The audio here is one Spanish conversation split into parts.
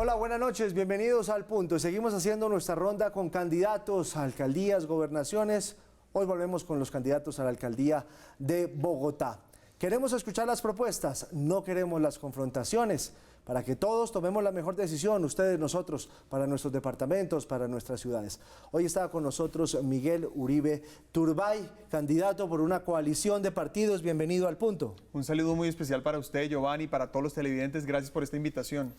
Hola, buenas noches, bienvenidos al Punto. Seguimos haciendo nuestra ronda con candidatos a alcaldías, gobernaciones. Hoy volvemos con los candidatos a la alcaldía de Bogotá. Queremos escuchar las propuestas, no queremos las confrontaciones, para que todos tomemos la mejor decisión, ustedes, nosotros, para nuestros departamentos, para nuestras ciudades. Hoy está con nosotros Miguel Uribe Turbay, candidato por una coalición de partidos. Bienvenido al Punto. Un saludo muy especial para usted, Giovanni, para todos los televidentes. Gracias por esta invitación.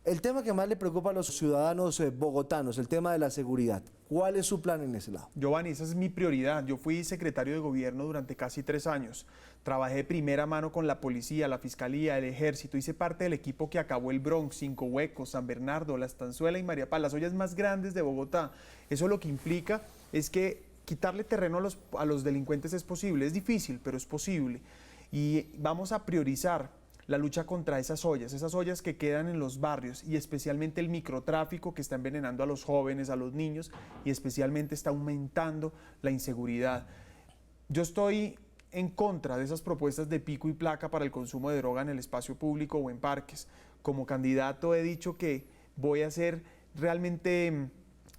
El tema que más le preocupa a los ciudadanos bogotanos, el tema de la seguridad. ¿Cuál es su plan en ese lado? Giovanni, esa es mi prioridad. Yo fui secretario de gobierno durante casi 3 años. Trabajé de primera mano con la policía, la fiscalía, el ejército. Hice parte del equipo que acabó el Bronx, Cinco Huecos, San Bernardo, La Estanzuela y María Paz, las ollas más grandes de Bogotá. Eso lo que implica es que quitarle terreno a los delincuentes es posible. Es difícil, pero es posible. Y vamos a priorizar la lucha contra esas ollas que quedan en los barrios, y especialmente el microtráfico que está envenenando a los jóvenes, a los niños, y especialmente está aumentando la inseguridad. Yo estoy en contra de esas propuestas de pico y placa para el consumo de droga en el espacio público o en parques. Como candidato he dicho que voy a ser realmente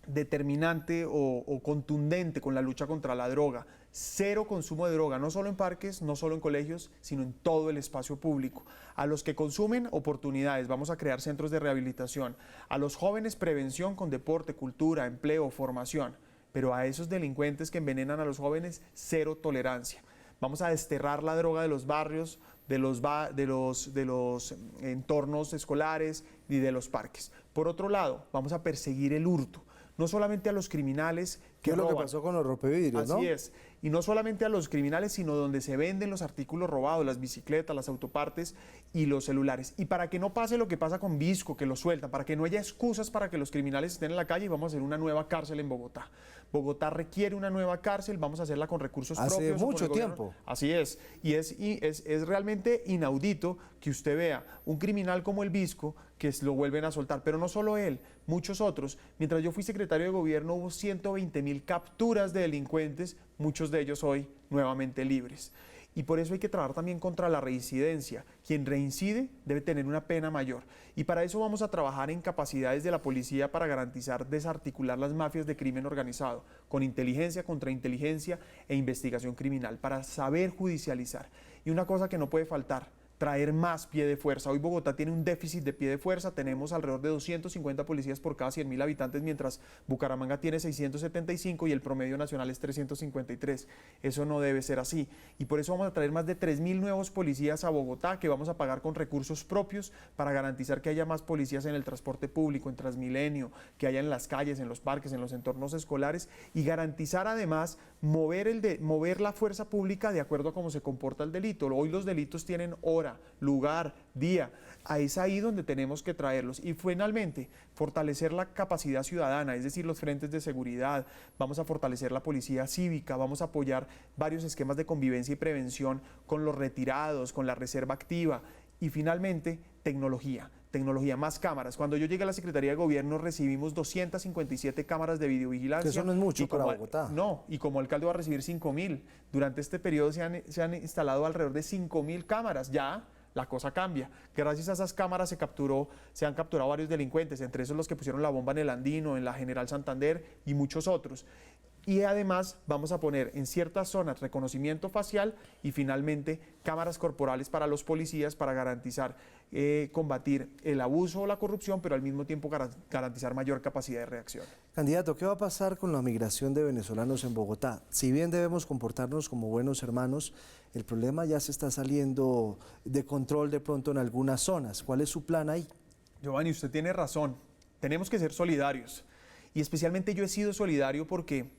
determinante o contundente con la lucha contra la droga. Cero consumo de droga, no solo en parques, no solo en colegios, sino en todo el espacio público. A los que consumen, oportunidades, vamos a crear centros de rehabilitación. A los jóvenes, prevención con deporte, cultura, empleo, formación. Pero a esos delincuentes que envenenan a los jóvenes, cero tolerancia. Vamos a desterrar la droga de los barrios, de los entornos escolares y de los parques. Por otro lado, vamos a perseguir el hurto. No solamente a los criminales que roban. ¿Qué es lo que pasó con los rompevidrios, no? Así es. Y no solamente a los criminales, sino donde se venden los artículos robados, las bicicletas, las autopartes y los celulares. Y para que no pase lo que pasa con Visco, que lo sueltan, para que no haya excusas para que los criminales estén en la calle, vamos a hacer una nueva cárcel en Bogotá. Bogotá requiere una nueva cárcel, vamos a hacerla con recursos propios. Hace mucho tiempo. Así es. Y es realmente inaudito que usted vea un criminal como el Visco, que lo vuelven a soltar, pero no solo él, muchos otros. Mientras yo fui secretario de gobierno hubo 120.000 capturas de delincuentes, muchos de ellos hoy nuevamente libres. Y por eso hay que trabajar también contra la reincidencia. Quien reincide debe tener una pena mayor. Y para eso vamos a trabajar en capacidades de la policía para garantizar desarticular las mafias de crimen organizado, con inteligencia, contrainteligencia e investigación criminal, para saber judicializar. Y una cosa que no puede faltar: traer más pie de fuerza. Hoy Bogotá tiene un déficit de pie de fuerza, tenemos alrededor de 250 policías por cada 100.000 habitantes, mientras Bucaramanga tiene 675 y el promedio nacional es 353. Eso no debe ser así. Y por eso vamos a traer más de 3.000 nuevos policías a Bogotá, que vamos a pagar con recursos propios para garantizar que haya más policías en el transporte público, en Transmilenio, que haya en las calles, en los parques, en los entornos escolares, y garantizar además mover la fuerza pública de acuerdo a cómo se comporta el delito. Hoy los delitos tienen hora, lugar, día. Es ahí donde tenemos que traerlos. Y finalmente, fortalecer la capacidad ciudadana, es decir, los frentes de seguridad. Vamos a fortalecer la policía cívica, vamos a apoyar varios esquemas de convivencia y prevención con los retirados, con la reserva activa. Y finalmente, tecnología, más cámaras. Cuando yo llegué a la Secretaría de Gobierno recibimos 257 cámaras de videovigilancia. Eso no es mucho para Bogotá. No, y como alcalde va a recibir 5.000. Durante este periodo se han instalado alrededor de 5.000 cámaras. Ya la cosa cambia. Gracias a esas cámaras se han capturado varios delincuentes, entre esos los que pusieron la bomba en el Andino, en la General Santander y muchos otros. Y además vamos a poner en ciertas zonas reconocimiento facial y finalmente cámaras corporales para los policías para garantizar, combatir el abuso o la corrupción, pero al mismo tiempo garantizar mayor capacidad de reacción. Candidato, ¿qué va a pasar con la migración de venezolanos en Bogotá? Si bien debemos comportarnos como buenos hermanos, el problema ya se está saliendo de control de pronto en algunas zonas. ¿Cuál es su plan ahí? Giovanni, usted tiene razón. Tenemos que ser solidarios. Y especialmente yo he sido solidario porque,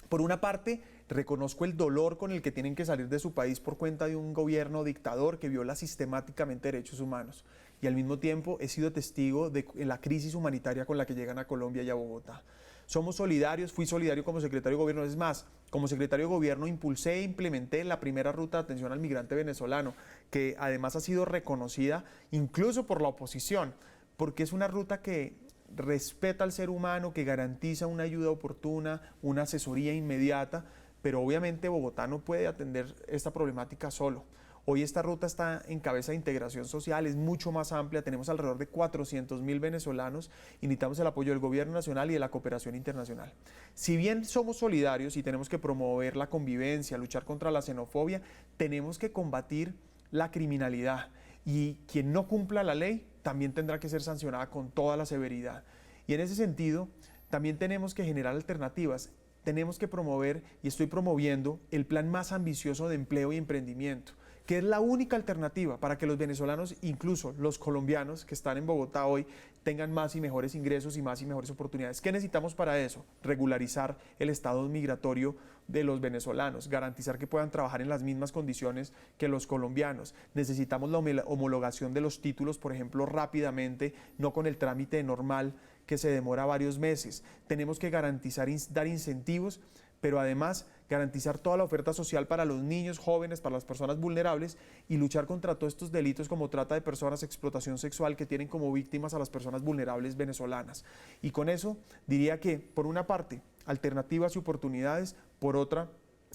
por una parte, reconozco el dolor con el que tienen que salir de su país por cuenta de un gobierno dictador que viola sistemáticamente derechos humanos. Y al mismo tiempo he sido testigo de la crisis humanitaria con la que llegan a Colombia y a Bogotá. Somos solidarios, fui solidario como secretario de gobierno. Es más, como secretario de gobierno impulsé e implementé la primera ruta de atención al migrante venezolano, que además ha sido reconocida incluso por la oposición, porque es una ruta que respeta al ser humano, que garantiza una ayuda oportuna, una asesoría inmediata, pero obviamente Bogotá no puede atender esta problemática solo. Hoy esta ruta está en cabeza de integración social, es mucho más amplia, tenemos alrededor de 400.000 venezolanos y necesitamos el apoyo del gobierno nacional y de la cooperación internacional. Si bien somos solidarios y tenemos que promover la convivencia, luchar contra la xenofobia, tenemos que combatir la criminalidad y quien no cumpla la ley también tendrá que ser sancionada con toda la severidad. Y en ese sentido, también tenemos que generar alternativas. Tenemos que promover, y estoy promoviendo, el plan más ambicioso de empleo y emprendimiento, que es la única alternativa para que los venezolanos, incluso los colombianos que están en Bogotá hoy, tengan más y mejores ingresos y más y mejores oportunidades. ¿Qué necesitamos para eso? Regularizar el estado migratorio de los venezolanos, garantizar que puedan trabajar en las mismas condiciones que los colombianos. Necesitamos la homologación de los títulos, por ejemplo, rápidamente, no con el trámite normal que se demora varios meses. Tenemos que garantizar, dar incentivos, pero además garantizar toda la oferta social para los niños, jóvenes, para las personas vulnerables y luchar contra todos estos delitos como trata de personas, explotación sexual que tienen como víctimas a las personas vulnerables venezolanas. Y con eso diría que, por una parte, alternativas y oportunidades, por otra,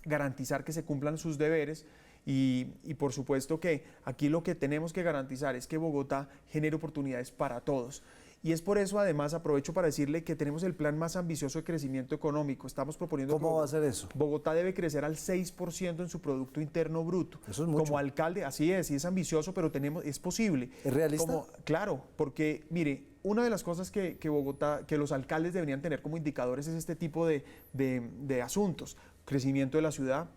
garantizar que se cumplan sus deberes y por supuesto que aquí lo que tenemos que garantizar es que Bogotá genere oportunidades para todos. Y es por eso, además, aprovecho para decirle que tenemos el plan más ambicioso de crecimiento económico. Estamos proponiendo ¿Cómo va a ser eso? Bogotá debe crecer al 6% en su Producto Interno Bruto. Eso es mucho. Como alcalde, así es ambicioso, pero es posible. ¿Es realista? Claro, porque, mire, una de las cosas que Bogotá, que los alcaldes deberían tener como indicadores es este tipo de asuntos. Crecimiento de la ciudad,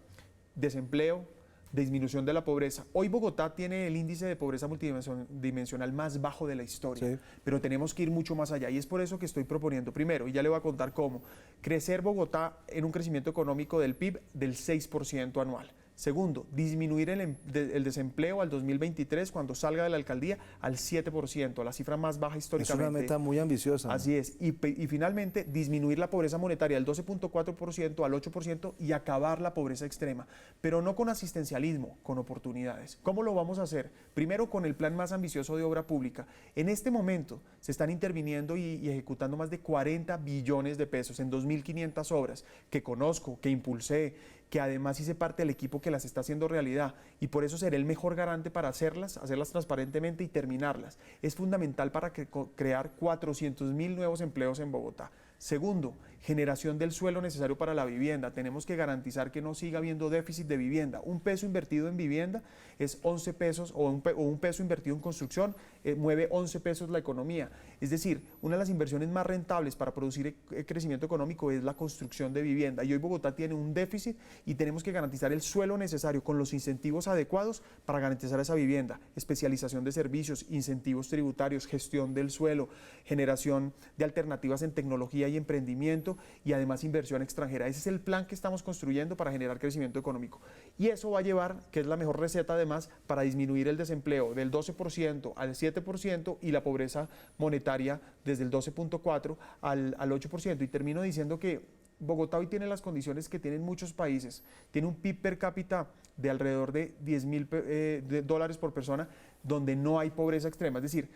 desempleo, disminución de la pobreza. Hoy Bogotá tiene el índice de pobreza multidimensional más bajo de la historia, sí, pero tenemos que ir mucho más allá y es por eso que estoy proponiendo, primero, y ya le voy a contar cómo, crecer Bogotá en un crecimiento económico del PIB del 6% anual. Segundo, disminuir el desempleo al 2023 cuando salga de la alcaldía al 7%, la cifra más baja históricamente. Es una meta muy ambiciosa. Así es. Y finalmente, disminuir la pobreza monetaria del 12.4% al 8% y acabar la pobreza extrema, pero no con asistencialismo, con oportunidades. ¿Cómo lo vamos a hacer? Primero, con el plan más ambicioso de obra pública. En este momento se están interviniendo y ejecutando más de 40 billones de pesos en 2.500 obras que conozco, que impulsé, que además hice parte del equipo que las está haciendo realidad y por eso seré el mejor garante para hacerlas transparentemente y terminarlas. Es fundamental para crear 400.000 nuevos empleos en Bogotá. Segundo, generación del suelo necesario para la vivienda. Tenemos que garantizar que no siga habiendo déficit de vivienda. Un peso invertido en vivienda es 11 pesos o un peso invertido en construcción mueve 11 pesos la economía. Es decir, una de las inversiones más rentables para producir crecimiento económico es la construcción de vivienda. Y hoy Bogotá tiene un déficit y tenemos que garantizar el suelo necesario con los incentivos adecuados para garantizar esa vivienda. Especialización de servicios, incentivos tributarios, gestión del suelo, generación de alternativas en tecnología y emprendimiento y además inversión extranjera. Ese es el plan que estamos construyendo para generar crecimiento económico. Y eso va a llevar, que es la mejor receta además, para disminuir el desempleo del 12% al 7% y la pobreza monetaria desde el 12.4% al 8%. Y termino diciendo que Bogotá hoy tiene las condiciones que tienen muchos países. Tiene un PIB per cápita de alrededor de $10.000 por persona, donde no hay pobreza extrema. Es decir,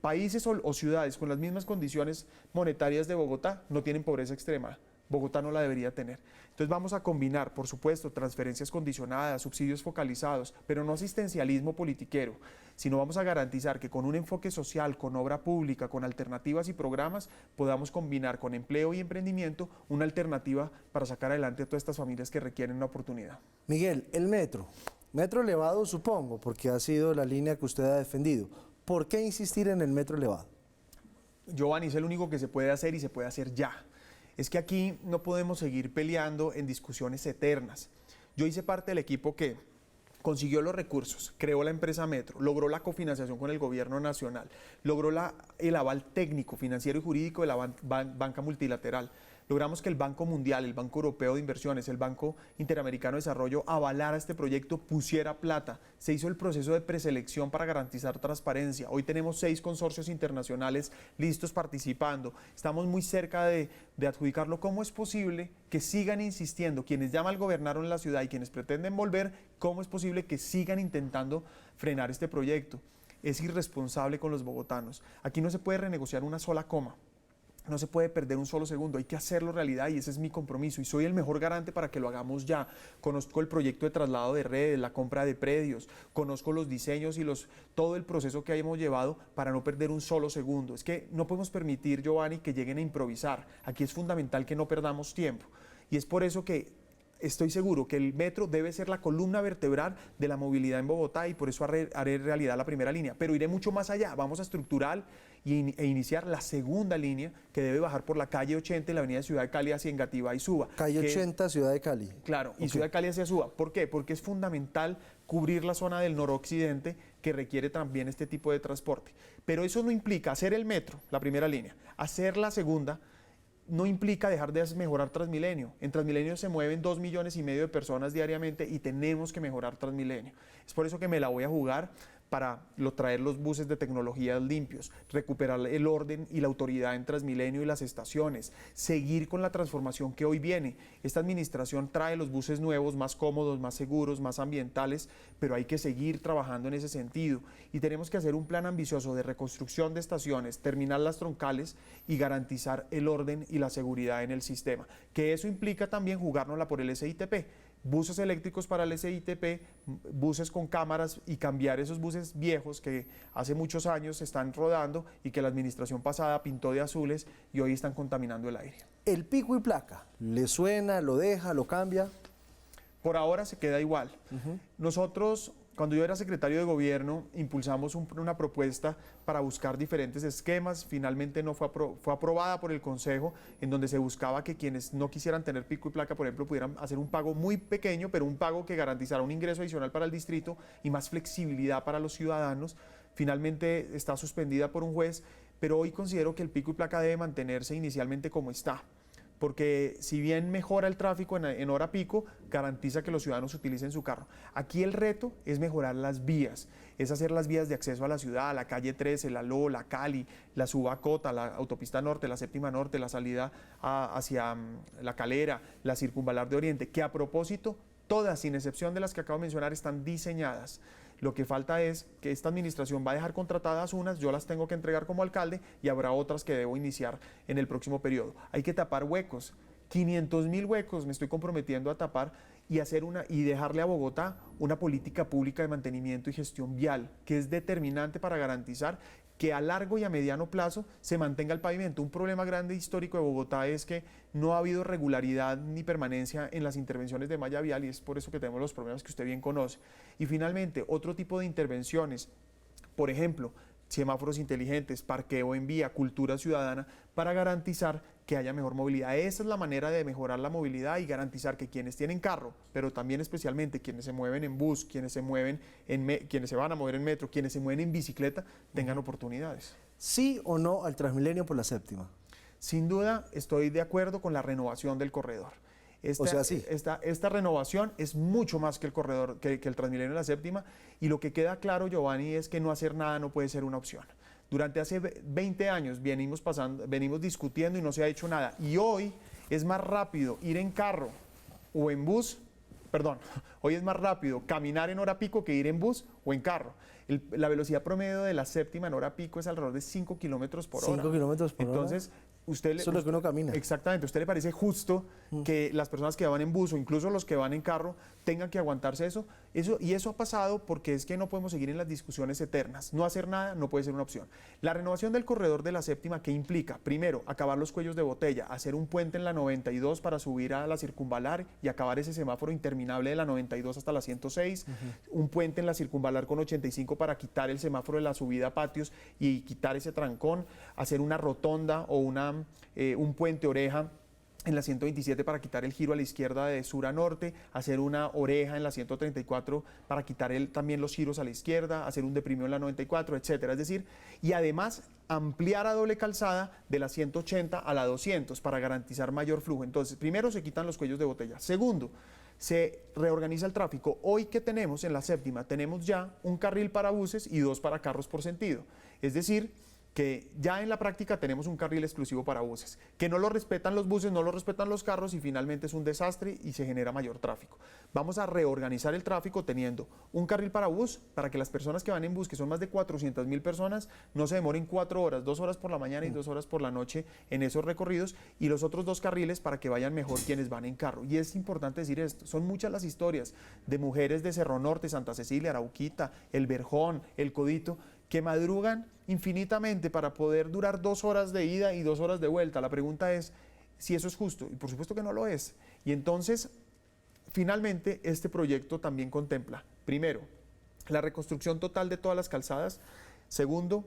países o ciudades con las mismas condiciones monetarias de Bogotá no tienen pobreza extrema. Bogotá no la debería tener. Entonces vamos a combinar, por supuesto, transferencias condicionadas, subsidios focalizados, pero no asistencialismo politiquero, sino vamos a garantizar que con un enfoque social, con obra pública, con alternativas y programas, podamos combinar con empleo y emprendimiento una alternativa para sacar adelante a todas estas familias que requieren una oportunidad. Miguel, el metro elevado supongo, porque ha sido la línea que usted ha defendido. ¿Por qué insistir en el metro elevado? Giovanni, es el único que se puede hacer y se puede hacer ya. Es que aquí no podemos seguir peleando en discusiones eternas. Yo hice parte del equipo que consiguió los recursos, creó la empresa Metro, logró la cofinanciación con el gobierno nacional, logró el aval técnico, financiero y jurídico de la banca multilateral. Logramos que el Banco Mundial, el Banco Europeo de Inversiones, el Banco Interamericano de Desarrollo avalara este proyecto, pusiera plata. Se hizo el proceso de preselección para garantizar transparencia. Hoy tenemos 6 consorcios internacionales listos participando. Estamos muy cerca de adjudicarlo. ¿Cómo es posible que sigan insistiendo quienes ya mal gobernaron la ciudad y quienes pretenden volver? ¿Cómo es posible que sigan intentando frenar este proyecto? Es irresponsable con los bogotanos. Aquí no se puede renegociar una sola coma. No se puede perder un solo segundo, hay que hacerlo realidad y ese es mi compromiso y soy el mejor garante para que lo hagamos ya. Conozco el proyecto de traslado de redes, la compra de predios, conozco los diseños y todo el proceso que hemos llevado para no perder un solo segundo. Es que no podemos permitir, Giovanni, que lleguen a improvisar. Aquí es fundamental que no perdamos tiempo y es por eso que estoy seguro que el metro debe ser la columna vertebral de la movilidad en Bogotá y por eso haré realidad la primera línea. Pero iré mucho más allá, vamos a estructurar e iniciar la segunda línea que debe bajar por la calle 80 y la avenida Ciudad de Cali hacia Engativá y Suba. Calle 80, Ciudad de Cali. Claro, y Ciudad de Cali hacia Suba. ¿Por qué? Porque es fundamental cubrir la zona del noroccidente que requiere también este tipo de transporte. Pero eso no implica hacer el metro, la primera línea, hacer la segunda, no implica dejar de mejorar Transmilenio. En Transmilenio se mueven 2,5 millones de personas diariamente y tenemos que mejorar Transmilenio. Es por eso que me la voy a jugar para traer los buses de tecnologías limpios, recuperar el orden y la autoridad en Transmilenio y las estaciones, seguir con la transformación que hoy viene. Esta administración trae los buses nuevos, más cómodos, más seguros, más ambientales, pero hay que seguir trabajando en ese sentido. Y tenemos que hacer un plan ambicioso de reconstrucción de estaciones, terminar las troncales y garantizar el orden y la seguridad en el sistema. Que eso implica también jugárnosla por el SITP. Buses eléctricos para el SITP, buses con cámaras y cambiar esos buses viejos que hace muchos años están rodando y que la administración pasada pintó de azules y hoy están contaminando el aire. ¿El pico y placa le suena, lo deja, lo cambia? Por ahora se queda igual. Nosotros, cuando yo era secretario de gobierno, impulsamos una propuesta para buscar diferentes esquemas. Finalmente no fue aprobada por el Consejo, en donde se buscaba que quienes no quisieran tener pico y placa, por ejemplo, pudieran hacer un pago muy pequeño, pero un pago que garantizara un ingreso adicional para el distrito y más flexibilidad para los ciudadanos. Finalmente está suspendida por un juez, pero hoy considero que el pico y placa debe mantenerse inicialmente como está, porque si bien mejora el tráfico en hora pico, garantiza que los ciudadanos utilicen su carro. Aquí el reto es mejorar las vías, es hacer las vías de acceso a la ciudad, la calle 13, la Lo, la Cali, la Subacota, la autopista norte, la séptima norte, la salida hacia La Calera, la circunvalar de Oriente, que a propósito, todas, sin excepción de las que acabo de mencionar, están diseñadas. Lo que falta es que esta administración va a dejar contratadas unas, yo las tengo que entregar como alcalde y habrá otras que debo iniciar en el próximo periodo. Hay que tapar huecos, 500.000 huecos me estoy comprometiendo a tapar y dejarle a Bogotá una política pública de mantenimiento y gestión vial que es determinante para garantizar que a largo y a mediano plazo se mantenga el pavimento. Un problema grande histórico de Bogotá es que no ha habido regularidad ni permanencia en las intervenciones de malla vial y es por eso que tenemos los problemas que usted bien conoce. Y finalmente, otro tipo de intervenciones, por ejemplo, semáforos inteligentes, parqueo en vía, cultura ciudadana, para garantizar que haya mejor movilidad. Esa es la manera de mejorar la movilidad y garantizar que quienes tienen carro, pero también especialmente quienes se mueven en bus, quienes se van a mover en metro, quienes se mueven en bicicleta, tengan oportunidades. ¿Sí o no al Transmilenio por la séptima? Sin duda, estoy de acuerdo con la renovación del corredor. Sí. Esta renovación es mucho más que el corredor, que el Transmilenio de la séptima, y lo que queda claro, Giovanni, es que no hacer nada no puede ser una opción. Durante hace 20 años venimos discutiendo y no se ha hecho nada. Y hoy es más rápido ir en carro o en bus, hoy es más rápido caminar en hora pico que ir en bus o en carro. La velocidad promedio de la séptima en hora pico es alrededor de 5 kilómetros por hora. 5 kilómetros por hora. Entonces, eso es lo que uno camina. Exactamente. ¿A usted le parece justo que las personas que van en bus o incluso los que van en carro tengan que aguantarse eso? Y eso ha pasado porque es que no podemos seguir en las discusiones eternas. No hacer nada no puede ser una opción. La renovación del corredor de la séptima, ¿qué implica? Primero, acabar los cuellos de botella, hacer un puente en la 92 para subir a la circunvalar y acabar ese semáforo interminable de la 92 hasta la 106, un puente en la circunvalar con 85 para quitar el semáforo de la subida a patios y quitar ese trancón, hacer una rotonda o un puente oreja en la 127 para quitar el giro a la izquierda de sur a norte, hacer una oreja en la 134 para quitar también los giros a la izquierda, hacer un deprimido en la 94, etcétera. Es decir, y además ampliar a doble calzada de la 180 a la 200 para garantizar mayor flujo. Entonces, primero se quitan los cuellos de botella. Segundo, se reorganiza el tráfico. Hoy que tenemos en la séptima, tenemos ya un carril para buses y 2 para carros por sentido. Es decir, que ya en la práctica tenemos un carril exclusivo para buses, que no lo respetan los buses, no lo respetan los carros y finalmente es un desastre y se genera mayor tráfico. Vamos a reorganizar el tráfico teniendo un carril para bus para que las personas que van en bus, que son más de 400.000 personas, no se demoren 4 horas, 2 horas por la mañana y 2 horas por la noche en esos recorridos, y los otros 2 carriles para que vayan mejor quienes van en carro. Y es importante decir esto, son muchas las historias de mujeres de Cerro Norte, Santa Cecilia, Arauquita, El Verjón, El Codito, que madrugan infinitamente para poder durar 2 horas de ida y 2 horas de vuelta. La pregunta es si eso es justo, y por supuesto que no lo es. Y entonces, finalmente, este proyecto también contempla, primero, la reconstrucción total de todas las calzadas, segundo,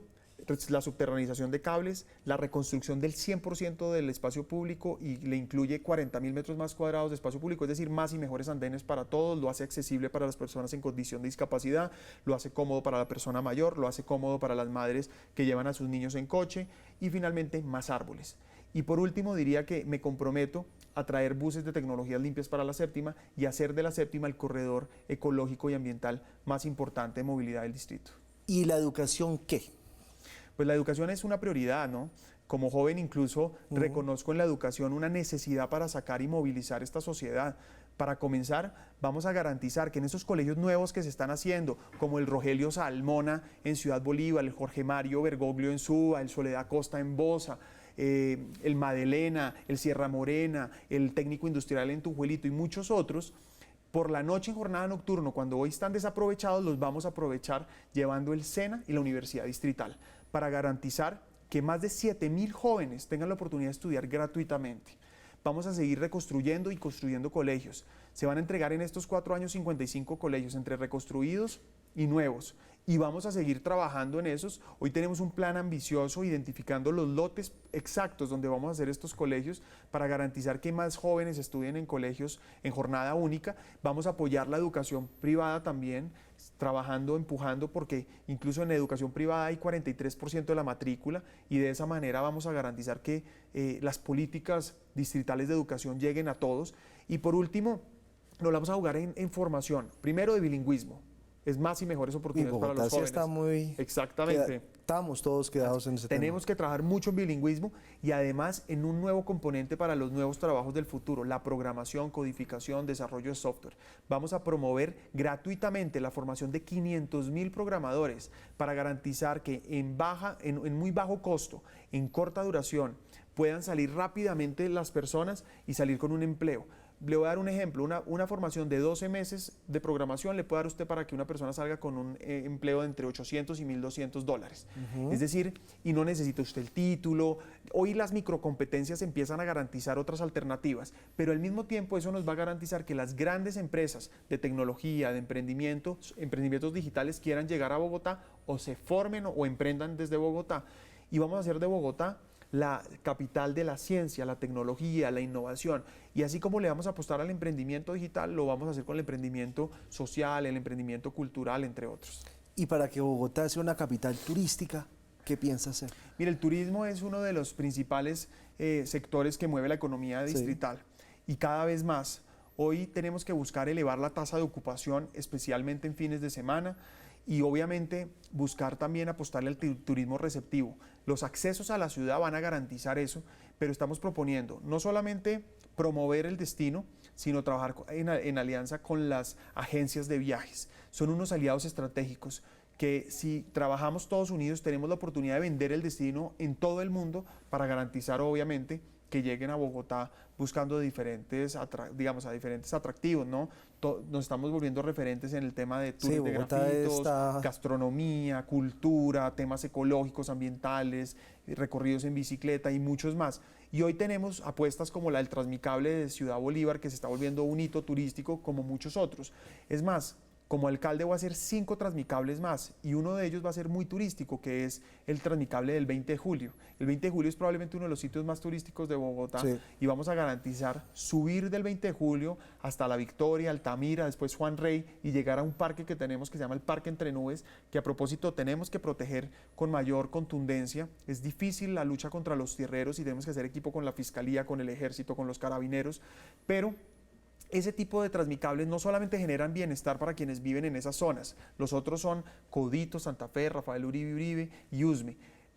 la subterranización de cables, la reconstrucción del 100% del espacio público y le incluye 40.000 metros más cuadrados de espacio público, es decir, más y mejores andenes para todos, lo hace accesible para las personas en condición de discapacidad, lo hace cómodo para la persona mayor, lo hace cómodo para las madres que llevan a sus niños en coche y finalmente más árboles. Y por último diría que me comprometo a traer buses de tecnologías limpias para la séptima y hacer de la séptima el corredor ecológico y ambiental más importante de movilidad del distrito. ¿Y la educación qué? Pues la educación es una prioridad, ¿no? Como joven incluso reconozco en la educación una necesidad para sacar y movilizar esta sociedad. Para comenzar, vamos a garantizar que en esos colegios nuevos que se están haciendo, como el Rogelio Salmona en Ciudad Bolívar, el Jorge Mario Bergoglio en Suba, el Soledad Costa en Bosa, el Madelena, el Sierra Morena, el Técnico Industrial en Tunjuelito y muchos otros, por la noche en jornada nocturna, cuando hoy están desaprovechados, los vamos a aprovechar llevando el SENA y la Universidad Distrital para garantizar que más de 7.000 jóvenes tengan la oportunidad de estudiar gratuitamente. Vamos a seguir reconstruyendo y construyendo colegios. Se van a entregar en estos 4 años 55 colegios entre reconstruidos y nuevos. Y vamos a seguir trabajando en esos. Hoy tenemos un plan ambicioso identificando los lotes exactos donde vamos a hacer estos colegios para garantizar que más jóvenes estudien en colegios en jornada única. Vamos a apoyar la educación privada también, trabajando, empujando, porque incluso en educación privada hay 43% de la matrícula y de esa manera vamos a garantizar que las políticas distritales de educación lleguen a todos. Y por último, nos vamos a jugar en formación, primero de bilingüismo. Es más y mejores oportunidades para los jóvenes. Está muy... Exactamente. Estamos todos quedados en ese tema. Tenemos que trabajar mucho en bilingüismo y además en un nuevo componente para los nuevos trabajos del futuro, la programación, codificación, desarrollo de software. Vamos a promover gratuitamente la formación de 500.000 programadores para garantizar que en muy bajo costo, en corta duración, puedan salir rápidamente las personas y salir con un empleo. Le voy a dar un ejemplo, una formación de 12 meses de programación le puede dar usted para que una persona salga con un empleo de entre 800 y $1.200. Es decir, y no necesita usted el título. Hoy las microcompetencias empiezan a garantizar otras alternativas, pero al mismo tiempo eso nos va a garantizar que las grandes empresas de tecnología, de emprendimientos digitales quieran llegar a Bogotá o se formen o emprendan desde Bogotá. Y vamos a hacer de Bogotá la capital de la ciencia, la tecnología, la innovación. Y así como le vamos a apostar al emprendimiento digital, lo vamos a hacer con el emprendimiento social, el emprendimiento cultural, entre otros. Y para que Bogotá sea una capital turística, ¿qué piensa hacer? Mire, el turismo es uno de los principales sectores que mueve la economía distrital. Sí. Y cada vez más. Hoy tenemos que buscar elevar la tasa de ocupación, especialmente en fines de semana, y obviamente buscar también apostarle al turismo receptivo. Los accesos a la ciudad van a garantizar eso, pero estamos proponiendo no solamente promover el destino, sino trabajar en alianza con las agencias de viajes. Son unos aliados estratégicos que si trabajamos todos unidos tenemos la oportunidad de vender el destino en todo el mundo para garantizar obviamente que lleguen a Bogotá buscando diferentes atractivos, ¿no? Nos estamos volviendo referentes en el tema de tours de grafitos, gastronomía, cultura, temas ecológicos, ambientales, recorridos en bicicleta y muchos más. Y hoy tenemos apuestas como la del Transmicable de Ciudad Bolívar, que se está volviendo un hito turístico como muchos otros. Es más, como alcalde voy a hacer 5 Transmicables más y uno de ellos va a ser muy turístico, que es el Transmicable del 20 de julio. El 20 de julio es probablemente uno de los sitios más turísticos de Bogotá y vamos a garantizar subir del 20 de julio hasta La Victoria, Altamira, después Juan Rey y llegar a un parque que tenemos que se llama el Parque Entre Nubes, que a propósito tenemos que proteger con mayor contundencia. Es difícil la lucha contra los tierreros y tenemos que hacer equipo con la Fiscalía, con el Ejército, con los carabineros, pero ese tipo de transmicables no solamente generan bienestar para quienes viven en esas zonas, los otros son Codito, Santa Fe, Rafael Uribe Uribe y Usme.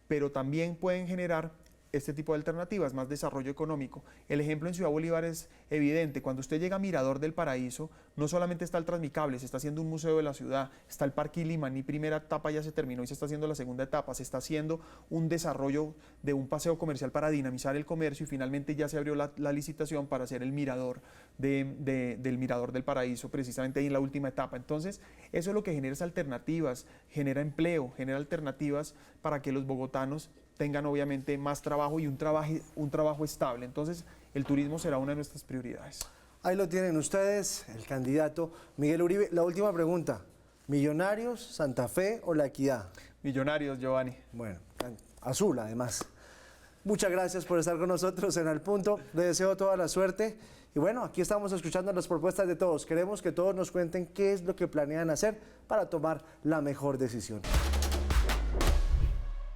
pero también pueden generar este tipo de alternativas, más desarrollo económico. El ejemplo en Ciudad Bolívar es evidente. Cuando usted llega a Mirador del Paraíso, no solamente está el Transmicable, se está haciendo un museo de la ciudad, está el Parque Limaní, primera etapa ya se terminó y se está haciendo la segunda etapa, se está haciendo un desarrollo de un paseo comercial para dinamizar el comercio y finalmente ya se abrió la licitación para hacer el mirador del Mirador del Paraíso, precisamente ahí en la última etapa. Entonces, eso es lo que genera es alternativas, genera empleo, genera alternativas para que los bogotanos tengan obviamente más trabajo y un trabajo estable. Entonces, el turismo será una de nuestras prioridades. Ahí lo tienen ustedes, el candidato Miguel Uribe. La última pregunta, ¿Millonarios, Santa Fe o La Equidad? Millonarios, Giovanni. Bueno, azul además. Muchas gracias por estar con nosotros en Al Punto. Les deseo toda la suerte. Y bueno, aquí estamos escuchando las propuestas de todos. Queremos que todos nos cuenten qué es lo que planean hacer para tomar la mejor decisión.